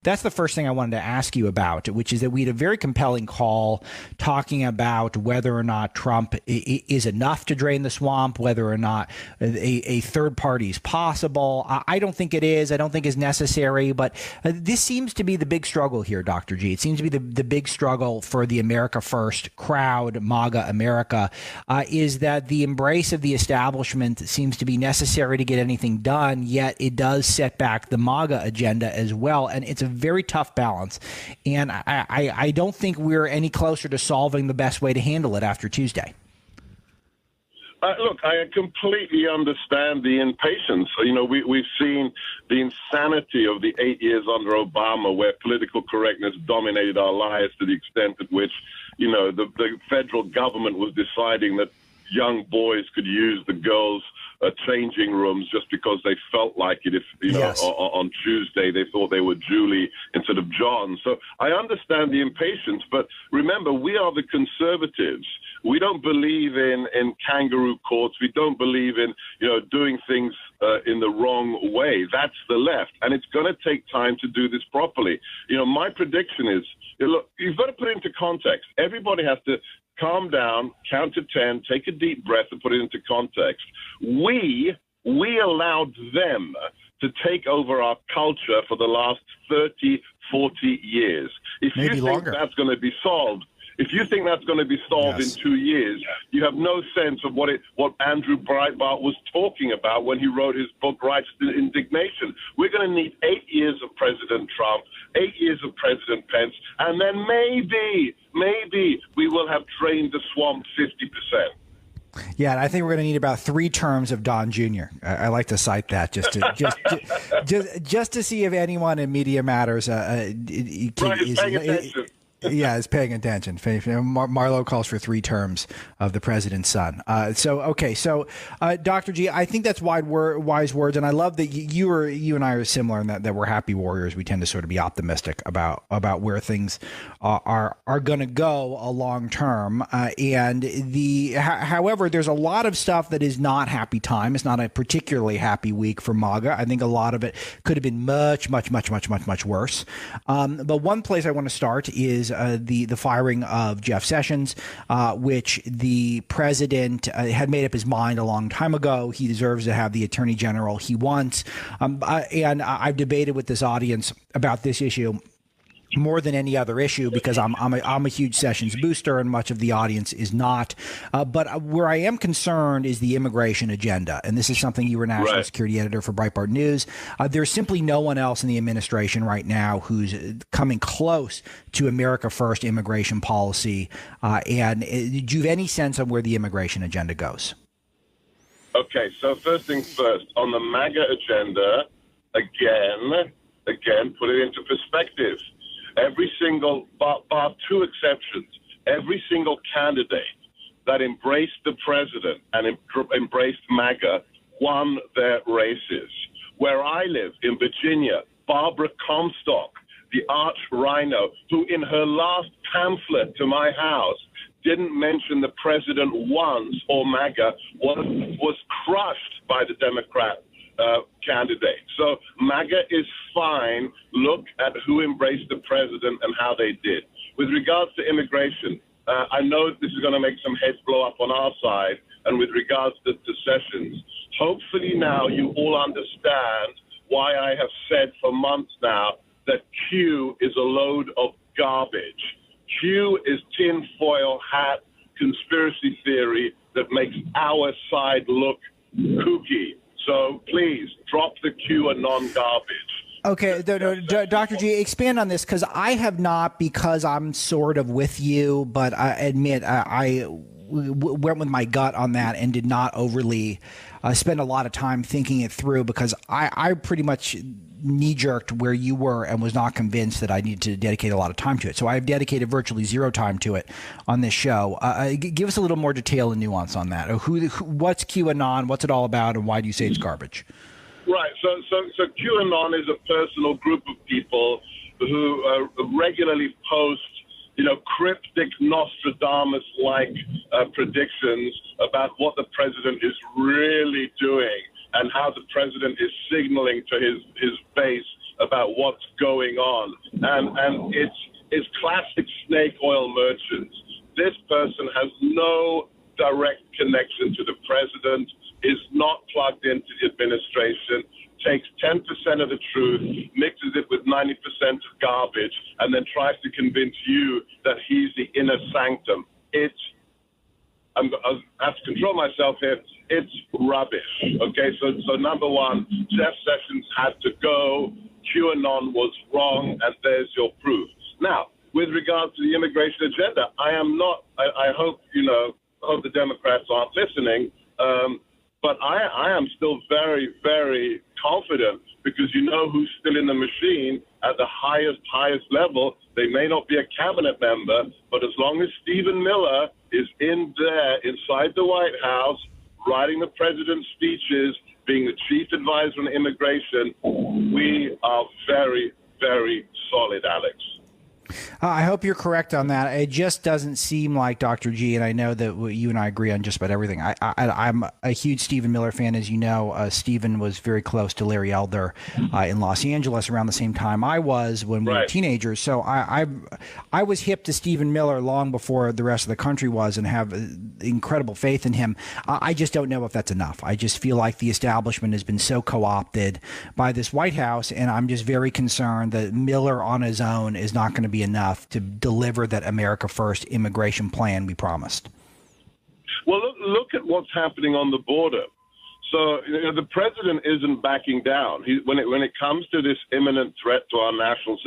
That's the first thing I wanted to ask you about, which is that we had a very compelling call talking about whether or not Trump is enough to drain the swamp, whether or not a third party is possible. I don't think it is. I don't think it's necessary. But this seems to be the big struggle here, Dr. G. It seems to be the big struggle for the America First crowd, MAGA America, is that the embrace of the establishment seems to be necessary to get anything done, yet it does set back the MAGA agenda as well. And it's a very tough balance. And I don't think we're any closer to solving the best way to handle it after Tuesday. Look, I completely understand the impatience. You know, we've seen the insanity of the 8 years under Obama, where political correctness dominated our lives to the extent at which, you know, the federal government was deciding that young boys could use the girls' changing rooms just because they felt like it. If, you know, yes, on Tuesday they thought they were Julie instead of John. So I understand the impatience, but remember, we are the conservatives. We don't believe in kangaroo courts. We don't believe in, you know, doing things in the wrong way. That's the left, and it's going to take time to do this properly. You know, my prediction is, look, you've got to put it into context. Everybody has to calm down, count to 10, take a deep breath, and put it into context. We allowed them to take over our culture for the last 30, 40 years. If Maybe you think longer. that's going to be solved, if you think that's going to be solved Yes. in 2 years, you have no sense of what Andrew Breitbart was talking about when he wrote his book, Righteous Indignation. We're going to need 8 years of President Trump, 8 years of President Pence, and then maybe we will have drained the swamp 50%. Yeah, and I think we're going to need about 3 terms of Don Jr. I like to cite that just to see if anyone in Media Matters Right, paying attention. Yeah, is paying attention. Marlowe calls for 3 terms of the president's son. So, Dr. G, I think that's wise words, and I love that you and I are similar in that we're happy warriors. We tend to sort of be optimistic about where things are going to go a long term. However, there's a lot of stuff that is not happy time. It's not a particularly happy week for MAGA. I think a lot of it could have been much worse. But one place I want to start is the firing of Jeff Sessions, which the president had made up his mind a long time ago. He deserves to have the attorney general he wants. And I've debated with this audience about this issue more than any other issue because I'm a huge Sessions booster and much of the audience is not. But where I am concerned is the immigration agenda. And this is something you were national security editor for Breitbart News. There's simply no one else in the administration right now who's coming close to America First immigration policy. And do you have any sense of where the immigration agenda goes? Okay, so first things first, on the MAGA agenda, again, put it into perspective. Every single, bar 2 exceptions, every single candidate that embraced the president and embraced MAGA won their races. Where I live in Virginia, Barbara Comstock, the arch rhino, who in her last pamphlet to my house didn't mention the president once or MAGA, was crushed by the Democrat candidate. So MAGA is fine. Look at who embraced the president and how they did. With regards to immigration, I know this is going to make some heads blow up on our side. And with regards to Sessions, hopefully now you all understand why I have said for months now that Q is a load of garbage. Q is tinfoil hat conspiracy theory that makes our side look kooky. So please drop the QAnon garbage. Okay, Dr. G, expand on this because I have not, because I'm sort of with you, but I admit I went with my gut on that and did not overly spend a lot of time thinking it through because I pretty much knee-jerked where you were and was not convinced that I needed to dedicate a lot of time to it. So I've dedicated virtually 0 time to it on this show. Give us a little more detail and nuance on that. What's QAnon? What's it all about? And why do you say it's garbage? Right. So QAnon is a personal group of people who regularly post, cryptic Nostradamus-like predictions about what the president is really doing and how the president is signaling to his base about what's going on. And it's classic snake oil merchants. This person has no direct connection to the president, is not plugged into the administration, takes 10% of the truth, mixes it with 90% of garbage, and then tries to convince you that he's the inner sanctum. I have to control myself here. It's rubbish. Okay, so number one, Jeff Sessions had to go. QAnon was wrong, and there's your proof. Now, with regard to the immigration agenda, I hope the Democrats aren't listening, but I am still very, very confident because you know who's still in the machine at the highest level. They may not be a cabinet member, but as long as Stephen Miller is in there inside the White House, writing the president's speeches, being the chief advisor on immigration, we are very, very solid, Alex. I hope you're correct on that. It just doesn't seem like Dr. G, and I know that you and I agree on just about everything. I'm a huge Stephen Miller fan, as you know. Stephen was very close to Larry Elder in Los Angeles around the same time I was when we were teenagers. So I was hip to Stephen Miller long before the rest of the country was, and have incredible faith in him. I just don't know if that's enough. I just feel like the establishment has been so co-opted by this White House, and I'm just very concerned that Miller on his own is not going to be enough to deliver that America First immigration plan we promised. Well, look at what's happening on the border. So the president isn't backing down. When it comes to this imminent threat to our national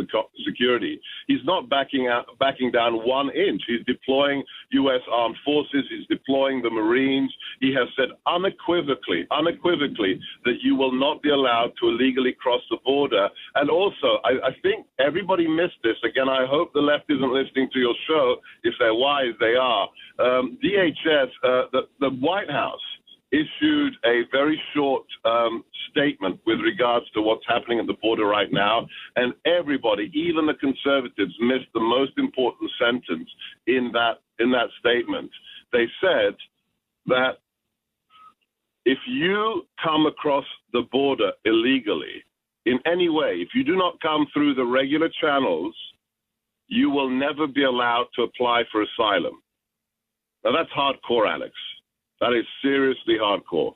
security, he's not backing down 1 inch. He's deploying U.S. armed forces. He's deploying the Marines. He has said unequivocally that you will not be allowed to illegally cross the border. And also, I think everybody missed this. Again, I hope the left isn't listening to your show. If they're wise, they are. DHS, the White House, issued a very short statement with regards to what's happening at the border right now, and everybody, even the conservatives, missed the most important sentence in that statement. They said that if you come across the border illegally in any way, if you do not come through the regular channels, you will never be allowed to apply for asylum. Now, that's hardcore, Alex. That is seriously hardcore.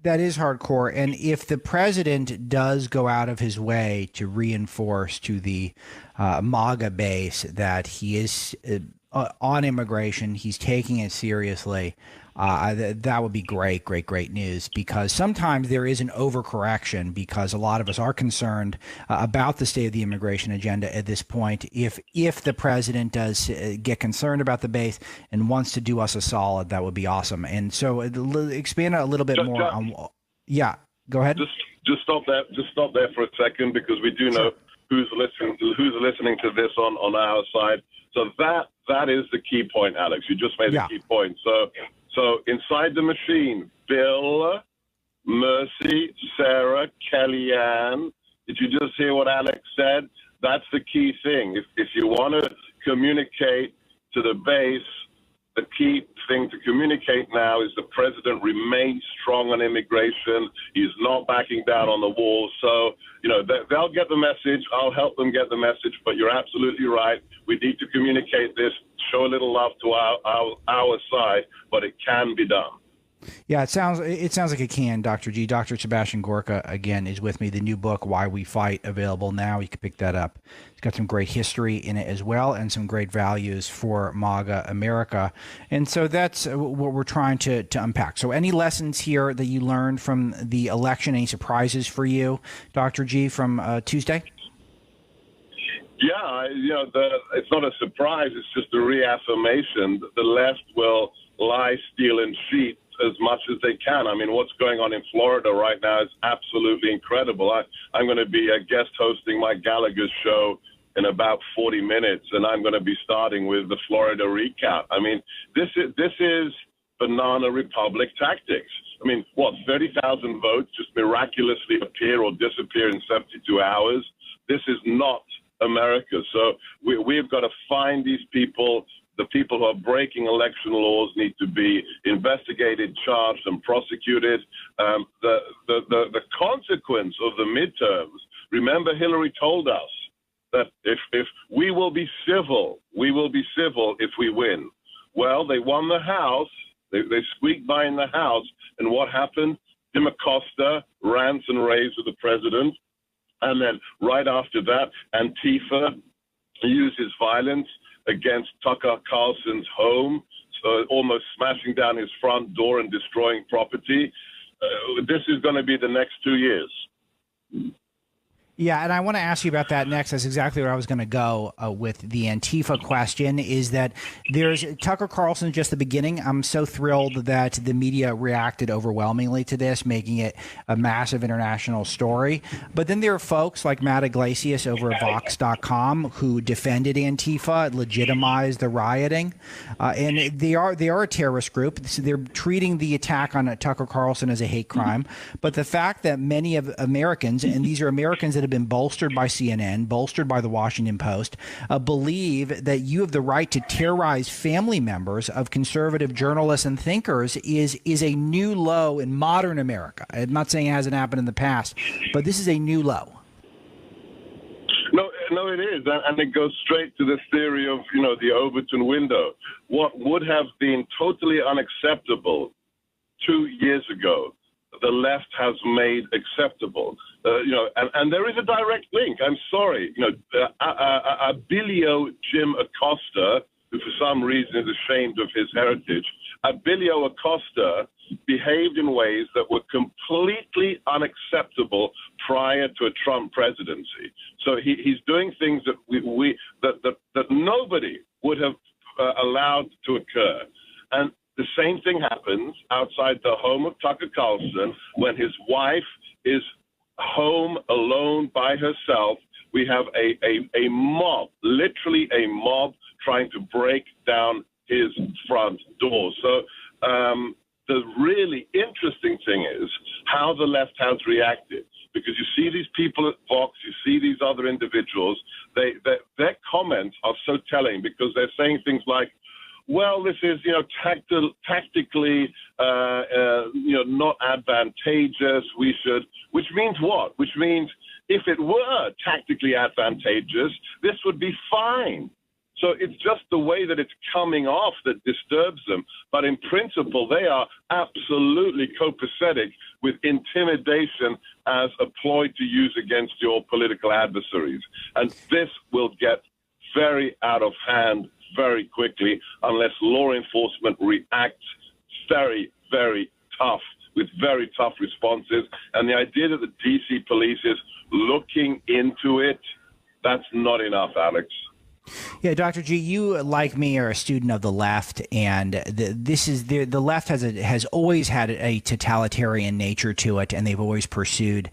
That is hardcore. And if the president does go out of his way to reinforce to the MAGA base that he is on immigration, he's taking it seriously, that would be great news, because sometimes there is an overcorrection because a lot of us are concerned about the state of the immigration agenda at this point. If the president does get concerned about the base and wants to do us a solid, that would be awesome. And so expand a little bit more on. Yeah, go ahead. Just stop there. Just stop there for a second, because we do know who's listening to this on our side. So that is the key point, Alex. You just made the key point. So inside the machine, Bill, Mercy, Sarah, Kellyanne, did you just hear what Alex said? That's the key thing. If you want to communicate to the base, the key thing to communicate now is the president remains strong on immigration. He's not backing down on the wall. So, they'll get the message. I'll help them get the message. But you're absolutely right. We need to communicate this, show a little love to our side, but it can be done. Yeah, it sounds like it can, Dr. G. Dr. Sebastian Gorka, again, is with me. The new book, Why We Fight, available now. You can pick that up. It's got some great history in it as well, and some great values for MAGA America. And so that's what we're trying to unpack. So any lessons here that you learned from the election, any surprises for you, Dr. G, from Tuesday? Yeah, it's not a surprise. It's just a reaffirmation that the left will lie, steal, and cheat as much as they can. I mean, what's going on in Florida right now is absolutely incredible. I'm going to be guest hosting Mike Gallagher's show in about 40 minutes, and I'm going to be starting with the Florida recount. I mean, this is banana republic tactics. I mean, 30,000 votes just miraculously appear or disappear in 72 hours? This is not America. So we've got to find these people. The people who are breaking election laws need to be investigated, charged, and prosecuted. The consequence of the midterms, Remember, Hillary told us that if we will be civil if we win. Well, they won the House. They squeaked by in the House. And what happened? Jim Acosta rants and raves with the president. And then right after that, Antifa uses violence against Tucker Carlson's home, so almost smashing down his front door and destroying property. This is going to be the next 2 years. Yeah, and I want to ask you about that next. That's exactly where I was going to go with the Antifa question, is that there's Tucker Carlson just the beginning. I'm so thrilled that the media reacted overwhelmingly to this, making it a massive international story. But then there are folks like Matt Iglesias over at Vox.com who defended Antifa, legitimized the rioting. And they are a terrorist group. So they're treating the attack on Tucker Carlson as a hate crime. But the fact that many of Americans, and these are Americans that have been bolstered by CNN, bolstered by the Washington Post, believe that you have the right to terrorize family members of conservative journalists and thinkers is a new low in modern America. I'm not saying it hasn't happened in the past, but this is a new low. No, it is. And it goes straight to this theory of, the Overton window. What would have been totally unacceptable 2 years ago, the left has made acceptable. And there is a direct link. I'm sorry. Abilio Jim Acosta, who for some reason is ashamed of his heritage, Abilio Acosta behaved in ways that were completely unacceptable prior to a Trump presidency. So he's doing things that that nobody would have allowed to occur. And the same thing happens outside the home of Tucker Carlson when his wife is home alone by herself. We have a mob, literally a mob, trying to break down his front door. So the really interesting thing is how the left has reacted, because you see these people at Vox, you see these other individuals, their comments are so telling, because they're saying things like, well, this is, tactically, not advantageous. We should, which means what? Which means if it were tactically advantageous, this would be fine. So it's just the way that it's coming off that disturbs them. But in principle, they are absolutely copacetic with intimidation as a ploy to use against your political adversaries. And this will get very out of hand very quickly unless law enforcement reacts very, very tough with very tough responses. And the idea that the DC police is looking into it, that's not enough, Alex. Yeah, Dr. G, you, like me, are a student of the left, and the left has always had a totalitarian nature to it, and they've always pursued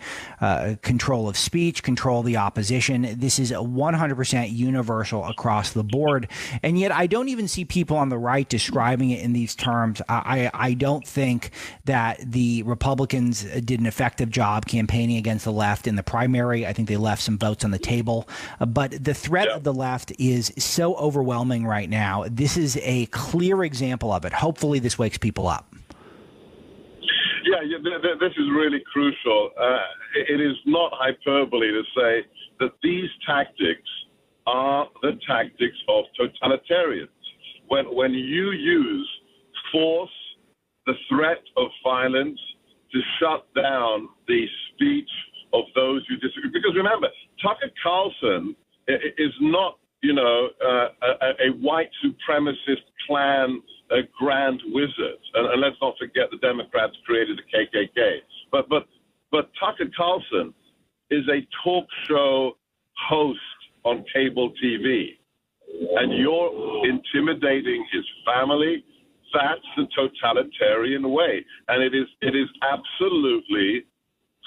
control of speech, control of the opposition. This is 100% universal across the board, and yet I don't even see people on the right describing it in these terms. I don't think that the Republicans did an effective job campaigning against the left in the primary. I think they left some votes on the table, but the threat of the left is so overwhelming right now. This is a clear example of it. Hopefully this wakes people up. Yeah, this is really crucial. It is not hyperbole to say that these tactics are the tactics of totalitarians. When you use force, the threat of violence to shut down the speech of those who disagree. Because remember, Tucker Carlson is not a white supremacist Klan grand wizard. And let's not forget the Democrats created the KKK. But Tucker Carlson is a talk show host on cable TV. And you're intimidating his family. That's the totalitarian way. And it is absolutely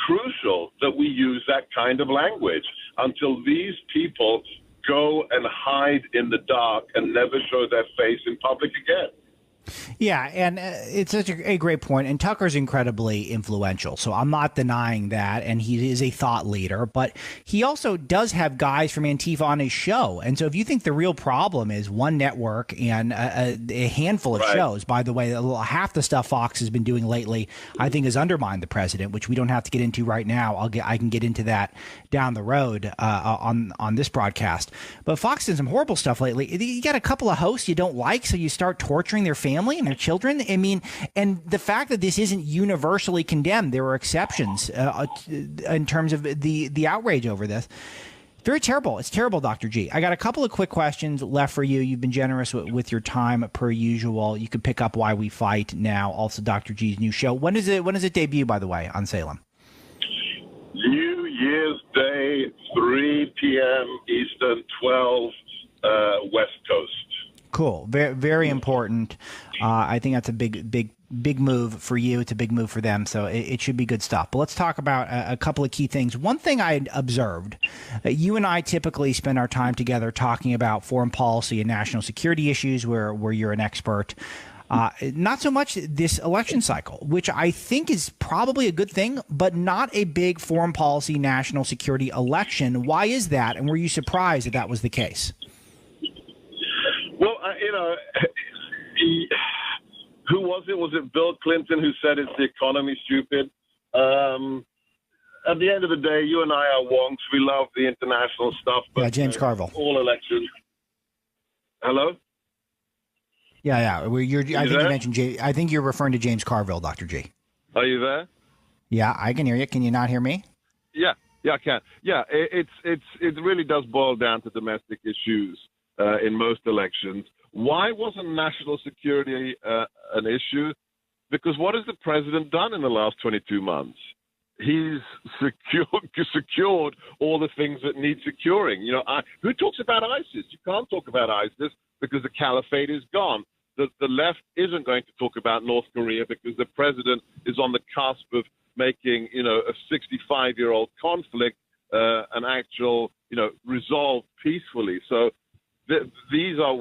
crucial that we use that kind of language until these people go and hide in the dark and never show their face in public again. Yeah, and it's such a great point. And Tucker's incredibly influential, so I'm not denying that. And he is a thought leader, but he also does have guys from Antifa on his show. And so if you think the real problem is one network and a handful of shows, by the way, half the stuff Fox has been doing lately, I think, has undermined the president, which we don't have to get into right now. I can get into that down the road on this broadcast. But Fox did some horrible stuff lately. You got a couple of hosts you don't like, so you start torturing their family and their children. I mean, and the fact that this isn't universally condemned, there were exceptions in terms of the outrage over this. Very terrible. It's terrible, Dr. G. I got a couple of quick questions left for you. You've been generous with your time per usual. You can pick up Why We Fight now. Also, Dr. G's new show. When is it debut, by the way, on Salem? New Year's Day, 3 p.m. Eastern, 12 West Coast. Cool. Very, very important. I think that's a big move for you. It's a big move for them. So it should be good stuff. But let's talk about a couple of key things. One thing I observed, you and I typically spend our time together talking about foreign policy and national security issues where you're an expert. Not so much this election cycle, which I think is probably a good thing, but not a big foreign policy, national security election. Why is that? And were you surprised that was the case? Well, who was it? Was it Bill Clinton who said it's the economy, stupid? At the end of the day, you and I are wonks. We love the international stuff. But, yeah, James Carville. All elections. Hello? Yeah. I think you're referring to James Carville, Dr. G. Are you there? Yeah, I can hear you. Can you not hear me? Yeah, I can. Yeah, it really does boil down to domestic issues in most elections. Why wasn't national security an issue? Because what has the president done in the last 22 months? He's secured all the things that need securing. Who talks about ISIS? You can't talk about ISIS because the caliphate is gone. The left isn't going to talk about North Korea because the president is on the cusp of making, a 65-year-old conflict an actual, resolved peacefully. So these are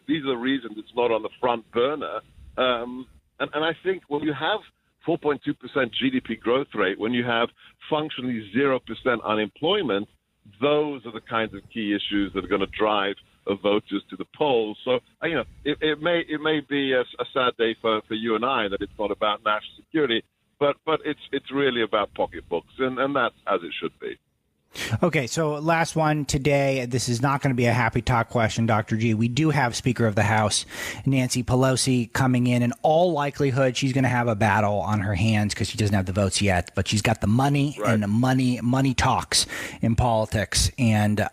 the reasons it's not on the front burner. And I think when you have 4.2% GDP growth rate, when you have functionally 0% unemployment, those are the kinds of key issues that are going to drive voters to the polls. So, it may be a sad day for you and I that it's not about national security, but it's really about pocketbooks, and that's as it should be. Okay, so last one today. This is not going to be a happy talk question, Dr. G. We do have Speaker of the House Nancy Pelosi coming in. In all likelihood, she's going to have a battle on her hands because she doesn't have the votes yet, but she's got the money, right? And the money talks in politics. And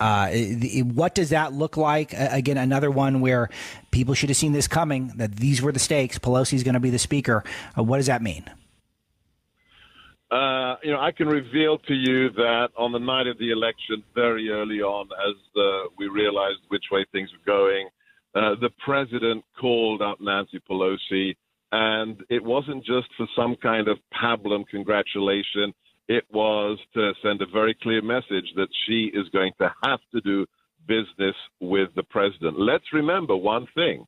what does that look like? Again, another one where people should have seen this coming, that these were the stakes. Pelosi's going to be the speaker. What does that mean? I can reveal to you that on the night of the election, very early on, as we realized which way things were going, the president called up Nancy Pelosi, and it wasn't just for some kind of pablum congratulation. It was to send a very clear message that she is going to have to do business with the president. Let's remember one thing.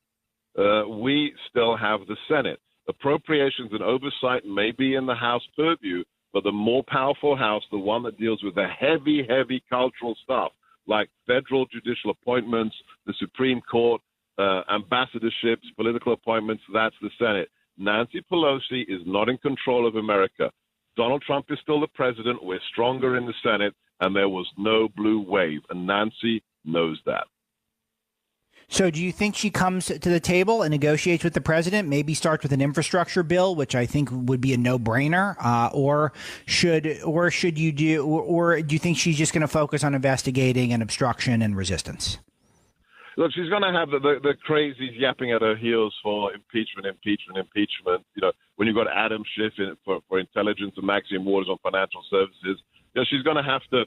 We still have the Senate. Appropriations and oversight may be in the House purview, but the more powerful House, the one that deals with the heavy cultural stuff, like federal judicial appointments, the Supreme Court, ambassadorships, political appointments, that's the Senate. Nancy Pelosi is not in control of America. Donald Trump is still the president. We're stronger in the Senate, and there was no blue wave, and Nancy knows that. So do you think she comes to the table and negotiates with the president, maybe starts with an infrastructure bill, which I think would be a no-brainer, or do you think she's just going to focus on investigating and obstruction and resistance? Look, she's going to have the crazies yapping at her heels for impeachment. When you've got Adam Schiff for intelligence and Maxine Waters on financial services, she's going to have to,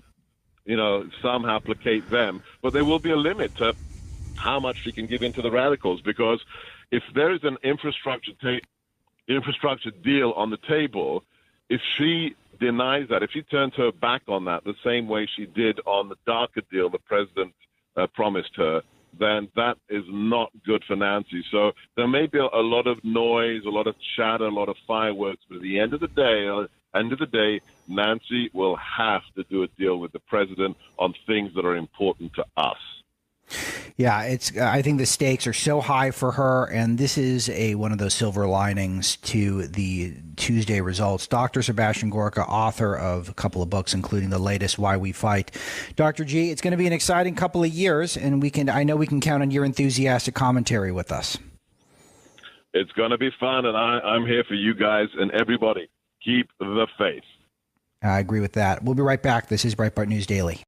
somehow placate them. But there will be a limit to how much she can give into the radicals, because if there is an infrastructure deal on the table, if she denies that, if she turns her back on that the same way she did on the DACA deal the president promised her, then that is not good for Nancy. So there may be a lot of noise, a lot of chatter, a lot of fireworks, but at the end of the day, Nancy will have to do a deal with the president on things that are important to us. Yeah, I think the stakes are so high for her, and this is one of those silver linings to the Tuesday results. Dr. Sebastian Gorka, author of a couple of books, including the latest, Why We Fight. Dr. G, it's going to be an exciting couple of years, and I know we can count on your enthusiastic commentary with us. It's going to be fun, and I'm here for you guys and everybody. Keep the faith. I agree with that. We'll be right back. This is Breitbart News Daily.